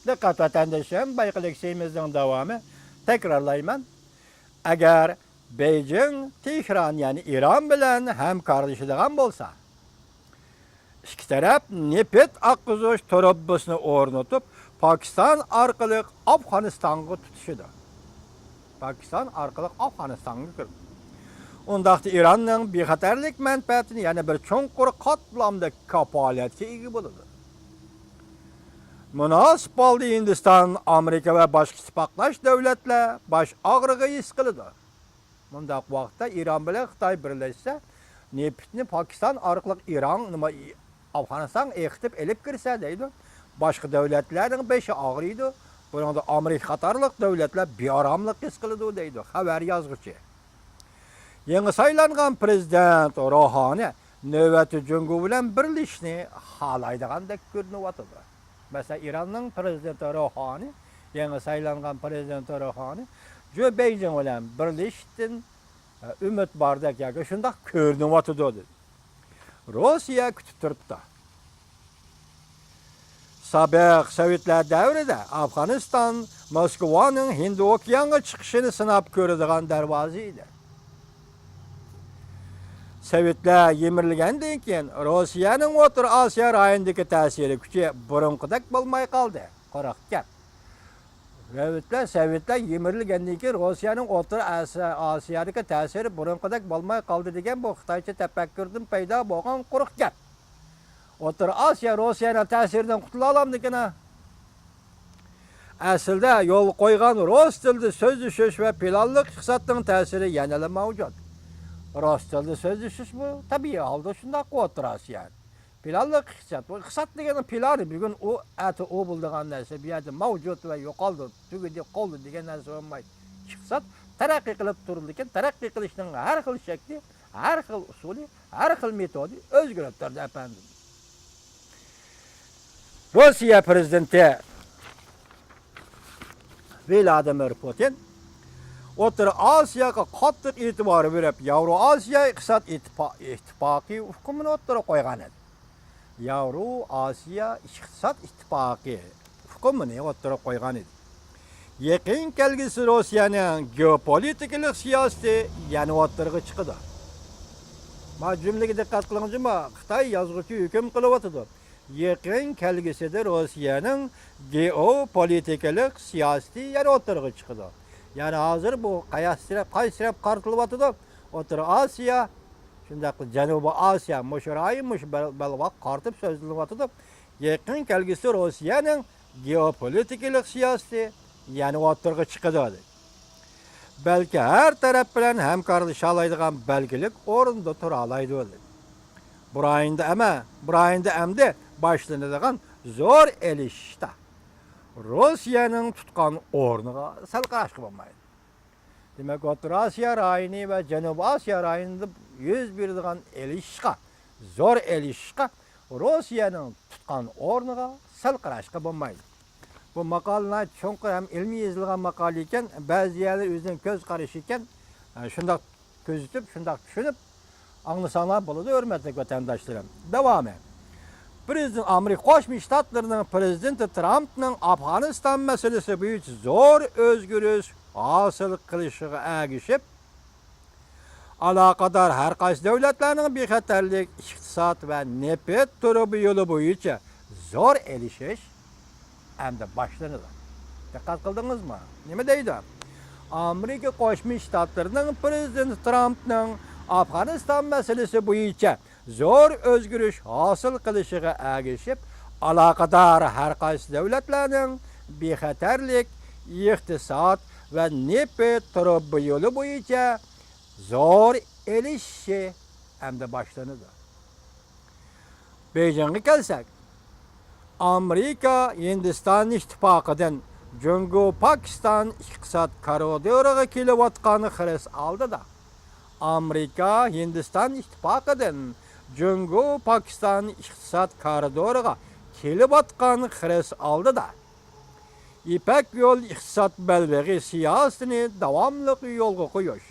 Dikkat vatandaşım, Baykal ekseğimizin devamı. Tekrarlayman. Eğer Beijing, Tehran yani İran bilen hem kardeşliğin bolsa, iki taraf nefet akkızış tarabbısını ornatıp Pakistan arkalık Afganistan'ı tutuşudu. Pakistan arkalık Afganistan'ı kırdı. Ondaqda İran'ın bir xatarlik menfaatini yani bir çonqur qatlamda kapolatga ega bo'ladi. Münasib holda Hindiston, Amerika va boshqa ittifoqlash davlatlar bosh og'rig'i his qiladi. Bundaq vaqtda İran bilan Xitoy birlashsa, neftni Pokiston orqali İran nima Afg'oniston eqitib elib kirsa deydi. Boshqa davlatlarning beshi og'riydi. Bunda Amerika qatorliq davlatlar beoromlik his qiladi deydi xabar yozuvchi. Yangi saylangan prezident Rohani navbati jungu bilan birlashishni xohlaydigandek ko'rinyapti. Mesela İran'ın prezidenti Rohani, yangi saylangan prezidenti Rohani, Joe Biden bilan birlashishdan umid bordek yoki shunday ko'rinyapti dedi. Rossiya kutib turibdi. Sabiq Sovetlar davrida Afg'oniston Moskvaning Hind okeaniga chiqishini sinab ko'radigan darvoza edi. Sovetlar yemirilgandan keyin Rossiyaning O'rta Osiyo rayonidagi ta'siri kuchi burunqidek bo'lmay qoldi. Qaraq gap. Sovetlar yemirilgandan keyin Rossiyaning O'rta Osiyodagi ta'siri burunqidek bo'lmay qoldi degan bu Xitoycha tafakkurdan paydo bo'lgan quruq gap. O'rta Osiyo Rossiyaning ta'siridan qutula olamdikan? Aslida yo'l qo'ygan rus tilida so'zlashish va planliq iqtisodning ta'siri yana mavjud. Rus tilida so'zlashish bu tabiiy holda shunday o'tirasiz yani. Planliq iqtisod, bu iqtisod degan plani bugun u ati u bo'lgan narsa bu yerda mavjud va yo'qoldi, tugadi qoldi degan narsa bo'lmaydi. Iqtisod taraqqiy qilib turilgan, taraqqiy qilishning har xil shakli, har xil usuli, har xil metodi o'zgarib turdi efendim. Rossiya prezidenti Vladimir Putin O'rta Osiyoga qattiq e'tibor berib, Yevroosiyo iqtisod ittifoqi hukmini o'rtaga qo'ygan edi. Yevroosiyo iqtisod ittifoqi hukmini o'rtaga qo'ygan edi. Yaqin kelgusi Rossiyaning geopolitik siyosati yana o'rtaga chiqdi. Ma jumlaga diqqat qilingiz, Xitoy yozuvchi hukm qilyapti. Yaqin kelgusida Rossiyaning geopolitik siyosati yana o'rtaga chiqdi. Yani hazır bu qaysi taraf qartilyapti. O'rta Osiyo, shunday Janubiy Osiyo mushuraymush balvaq qartib so'zlanyapti. Yaqin kelgusi Rossiyaning geopolitik siyosati yana o'rtaga chiqadi. Balki har taraf bilan hamkorlasha oladigan belgilik o'rinda tura oladi. Burayında endi boshlanadigan zo'r elishda Rossiyaning tutgan o'rniga sal qarashqa bo'lmaydi. Demak, O'rta Osiyo rayoni va Janubiy Osiyo rayonida yuz beradigan elishqa, zo'r elishqa Rossiyaning tutgan o'rniga sal qarashqa bo'lmaydi. Bu maqolani cho'nqir ham ilmiy yozilgan maqola ekan, ba'zi yerlar o'zining ko'z qarashi ekan, shunday ko'zitib, shunday tushunib anglasanlar bo'ladi, hurmatli vatandoshlarım. Davomi. Prezident Amerika Qo'shma Shtatlarining prezidenti Trumpning Afg'oniston masalasi bo'yicha zo'r o'zgarish hosil qilishiga ergishib, aloqador har qaysi davlatlarning bexatarlik, iqtisod va neft turi yo'li bo'yicha zo'r elishish endi boshlanadi. Diqqat qildingizmi? Nima deydi? Amerika Qo'shma Shtatlarining prezidenti Trumpning Afg'oniston masalasi bo'yicha zo'r o'zgarish hosil qilishiga ergishib, aloqador har qaysi davlatlarning bexatarlik, iqtisod va neft turi yo'li bo'yicha zo'r elishishi endi boshlanadi. Beijingga kelsak, Amerika Hindiston ittifoqidan Jungu Pokiston iqtisod koridoriga kelayotgani xiris oldida. Amerika Hindiston ittifoqidan Jungu Pokiston iqtisod koridoriga kelayotgan xiris oldida. İpek yo'l iqtisod belbag'i siyosatini davomli yo'lga qo'yish.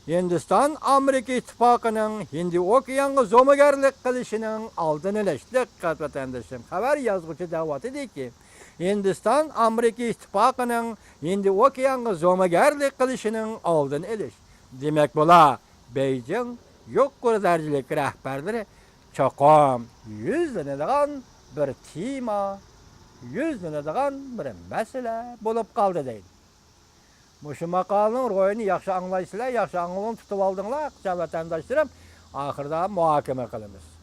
Hindiston Amerika ittifoqining Hindi okeaniga zo'magarlik qilishining oldini olish. Diqqat vatandoshim, xabar yozuvchi da'vat ediki, Hindiston Amerika ittifoqining endi okeanga zo'magarlik qilishining oldini olish. Demak bular Beijing yuqori darajali rahbarlari cho'qim yuzlanadigan bir tema, yuzlanadigan bir masala bo'lib qoldi deydi. Mushu maqolning ro'yini yaxshi anglaysizlar, yaxshi anglab tutib oldinglar, vatandoshlarım. Oxirida muhokama qilamiz.